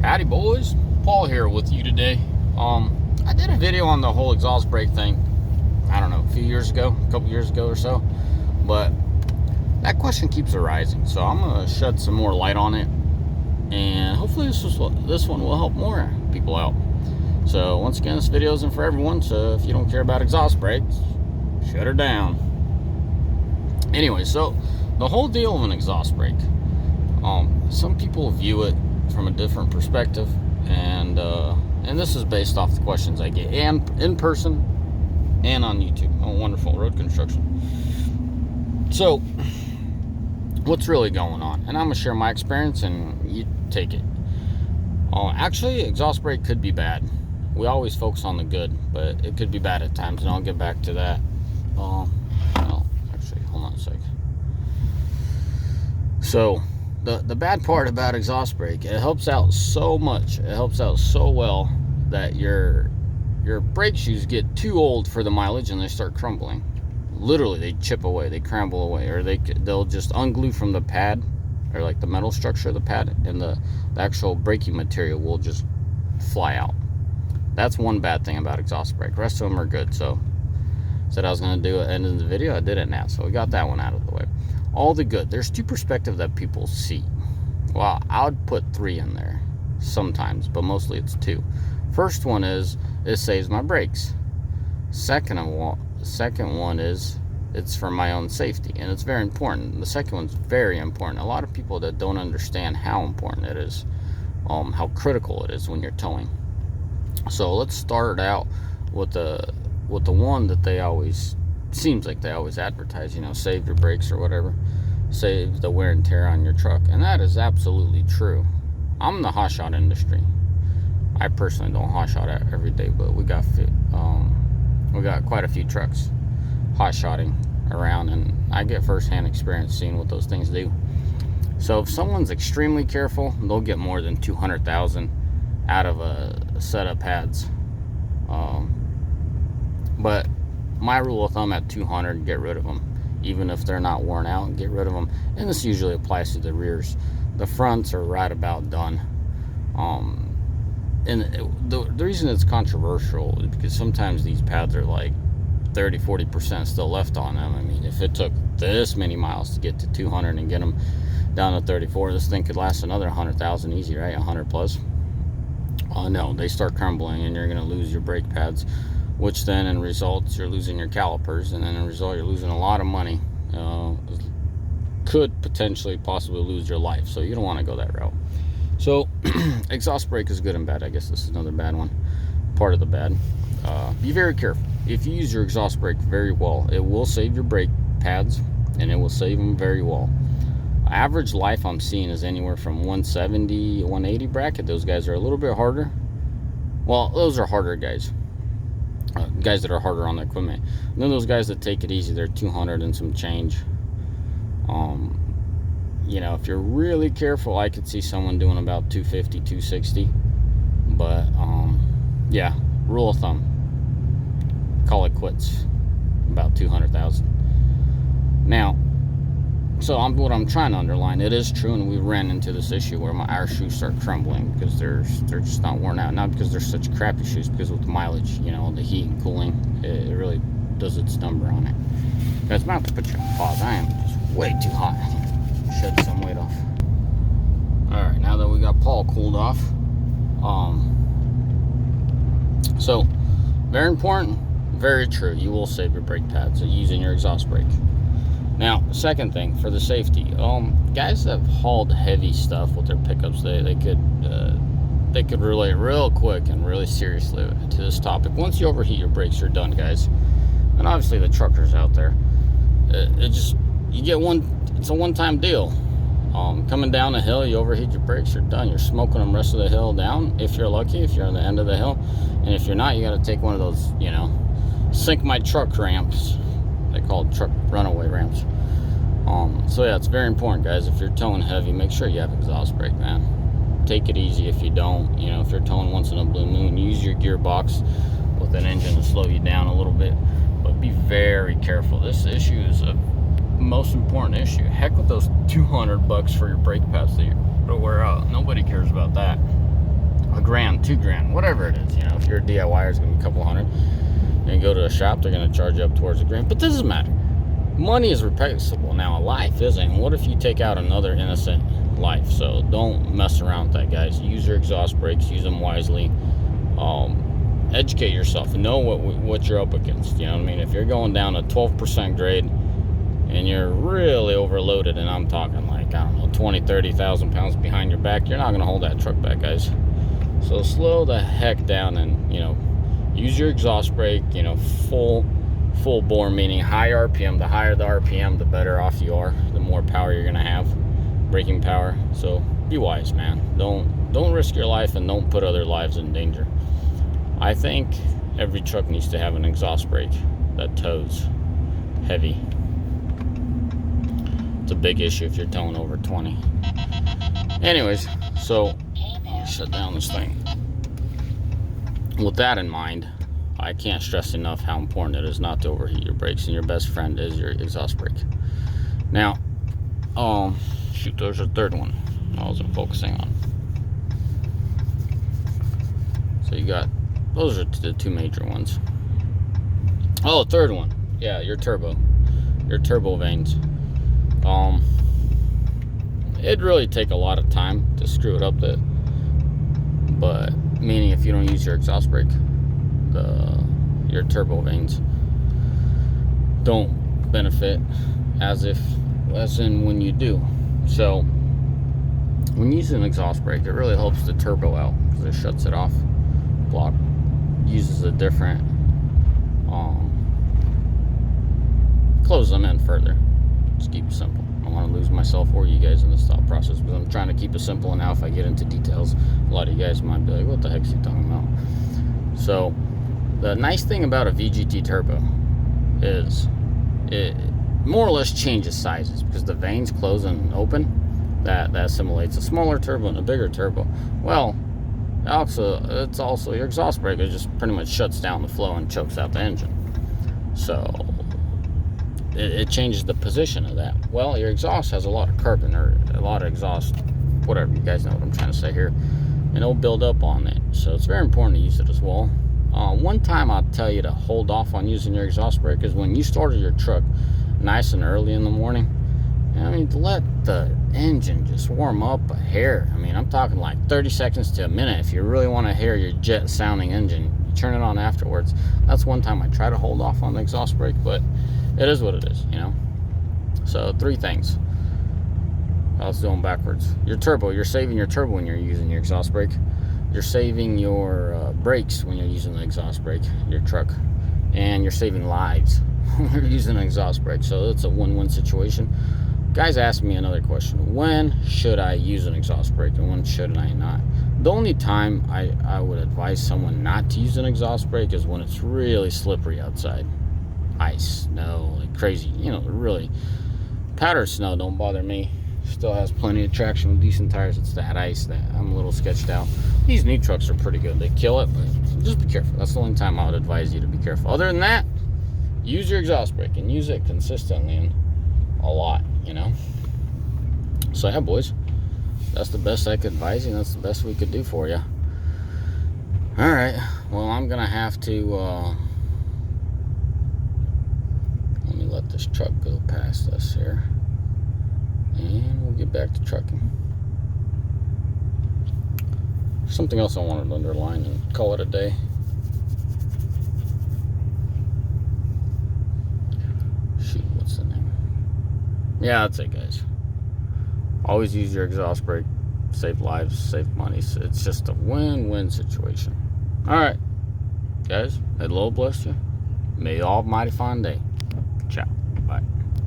Howdy boys, Paul here with you today. I did a video on the whole exhaust brake thing, I don't know, a couple years ago or so, but that question keeps arising, so I'm going to shed some more light on it, and hopefully this one will help more people out. So once again, this video isn't for everyone, so if you don't care about exhaust brakes, shut her down. Anyway, so the whole deal of an exhaust brake, some people view it from a different perspective, and this is based off the questions I get, and in person and on YouTube on Wonderful Road Construction. So what's really going on? And I'm gonna share my experience, and you take it. Actually, exhaust brake could be bad. We always focus on the good, but it could be bad at times, and I'll get back to that. Well, actually, hold on a sec. So the bad part about exhaust brake, it helps out so much, it helps out so well that your brake shoes get too old for the mileage and they start crumbling. Literally, they chip away, they crumble away, or they'll just unglue from the pad, or like the metal structure of the pad, and the actual braking material will just fly out. That's one bad thing about exhaust brake. The rest of them are good. So said I was going to do it end of the video, I did it now, so we got that one out of the way. All the good. There's two perspectives that people see. Well, I would put three in there sometimes, but mostly it's two. First one is, it saves my brakes. Second one is, it's for my own safety, and it's very important. The second one's very important. A lot of people that don't understand how important it is, how critical it is when you're towing. So let's start out with the one that they always, seems like they always advertise, save your brakes or whatever, save the wear and tear on your truck, and that is absolutely true. I'm in the hot shot industry. I personally don't hot shot every day, but we got quite a few trucks hot shotting around, and I get first-hand experience seeing what those things do. So if someone's extremely careful, they'll get more than 200,000 out of a set of pads. But my rule of thumb, at 200, get rid of them. Even if they're not worn out, get rid of them. And this usually applies to the rears. The fronts are right about done. And the reason it's controversial is because sometimes these pads are like 30-40% still left on them. I mean, if it took this many miles to get to 200 and get them down to 34, this thing could last another 100,000 easy, right? 100 plus. No, they start crumbling, and you're going to lose your brake pads, which then in results you're losing your calipers, and then in result you're losing a lot of money. Could potentially possibly lose your life, so you don't want to go that route. So exhaust brake is good and bad. I guess this is another bad one, part of the bad. Be very careful. If you use your exhaust brake very well, it will save your brake pads, and it will save them very well. Average life I'm seeing is anywhere from 170 180 bracket. Those guys are a little bit harder. Well, those are harder guys. Guys that are harder on the equipment. And then those guys that take it easy, they're 200 and some change. If you're really careful, I could see someone doing about 250, 260. But yeah, rule of thumb, call it quits, about 200,000. Now, so what I'm trying to underline, it is true, and we ran into this issue where our shoes start crumbling because they're just not worn out. Not because they're such crappy shoes, because with the mileage, the heat and cooling, it really does its number on it. Guys, I'm about to put you on pause. I am just way too hot. I need to shed some weight off. Alright, now that we got Paul cooled off, so very important, very true, you will save your brake pads using your exhaust brake. Now, second thing, for the safety, guys that have hauled heavy stuff with their pickups, they could relate real quick and really seriously to this topic. Once you overheat your brakes, you're done, guys. And obviously the truckers out there, it's a one-time deal. Coming down a hill, you overheat your brakes, you're done. You're smoking them rest of the hill down, if you're lucky, if you're on the end of the hill. And if you're not, you got to take one of those, sink my truck ramps. They call it truck runaway ramps. So yeah, it's very important, guys. If you're towing heavy, make sure you have exhaust brake, man. Take it easy if you don't. If you're towing once in a blue moon, use your gearbox with an engine to slow you down a little bit. But be very careful. This issue is a most important issue. Heck with those $200 for your brake pads that wear out. Nobody cares about that. $2,000, whatever it is. You know, if you're a DIYer, it's gonna be a couple hundred. And you go to a shop, they're gonna charge you up towards $1,000. But this doesn't matter. Money is replaceable. Now, a life isn't. What if you take out another innocent life? So don't mess around with that, guys. Use your exhaust brakes. Use them wisely. Educate yourself and know what you're up against. You know what I mean? If you're going down a 12% grade and you're really overloaded, and I'm talking like, I don't know, 20, 30,000 pounds behind your back, you're not going to hold that truck back, guys. So slow the heck down and, you know, use your exhaust brake, you know, full bore, meaning high RPM. The higher the RPM, the better off you are, the more power you're going to have, braking power. So be wise, man. Don't risk your life and don't put other lives in danger. I think every truck needs to have an exhaust brake that tows heavy. It's a big issue if you're towing over 20. Anyways, so I'll shut down this thing. With that in mind, I can't stress enough how important it is not to overheat your brakes, and your best friend is your exhaust brake. Now, shoot, there's a third one I wasn't focusing on. So you got, those are the two major ones. Oh, third one, yeah, your turbo vanes. It'd really take a lot of time to screw it up, but meaning if you don't use your exhaust brake, your turbo vanes don't benefit as in when you do. So when you use an exhaust brake, it really helps the turbo out because it shuts it off. Block uses a different close them in further. Just keep it simple. I don't want to lose myself or you guys in this thought process, because I'm trying to keep it simple. And now if I get into details, a lot of you guys might be like, what the heck is he talking about? So the nice thing about a VGT turbo is it more or less changes sizes, because the vanes close and open. That simulates a smaller turbo and a bigger turbo. Well, it's also your exhaust brake. It just pretty much shuts down the flow and chokes out the engine. So it changes the position of that. Well, your exhaust has a lot of carbon, or a lot of exhaust, whatever, you guys know what I'm trying to say here, and it'll build up on it. So it's very important to use it as well. One time I'll tell you to hold off on using your exhaust brake is when you started your truck nice and early in the morning. I mean, to let the engine just warm up a hair. I mean, I'm talking like 30 seconds to a minute. If you really want to hear your jet sounding engine, turn it on afterwards. That's one time I try to hold off on the exhaust brake, but it is what it is, you know. So 3 things. I was doing backwards. Your turbo, you're saving your turbo when you're using your exhaust brake. You're saving your brakes when you're using the exhaust brake, your truck, and you're saving lives when you're using an exhaust brake. So it's a win-win situation. Guys ask me another question: when should I use an exhaust brake and when should I not? The only time I would advise someone not to use an exhaust brake is when it's really slippery outside. Ice, snow, like crazy, you know, really. Powdered snow don't bother me. Still has plenty of traction with decent tires. It's that ice that I'm a little sketched out. These new trucks are pretty good. They kill it, but just be careful. That's the only time I would advise you to be careful. Other than that, use your exhaust brake and use it consistently and a lot, you know. So yeah, boys, that's the best I could advise you. That's the best we could do for you. All right, well, I'm gonna have to let me let this truck go past us here, and we'll get back to trucking. Something else I wanted to underline and call it a day. Shoot, what's the name? Yeah, that's it, guys. Always use your exhaust brake. Save lives, save money. It's just a win-win situation. All right, guys, may the Lord bless you. May you all have a mighty fine day. Ciao.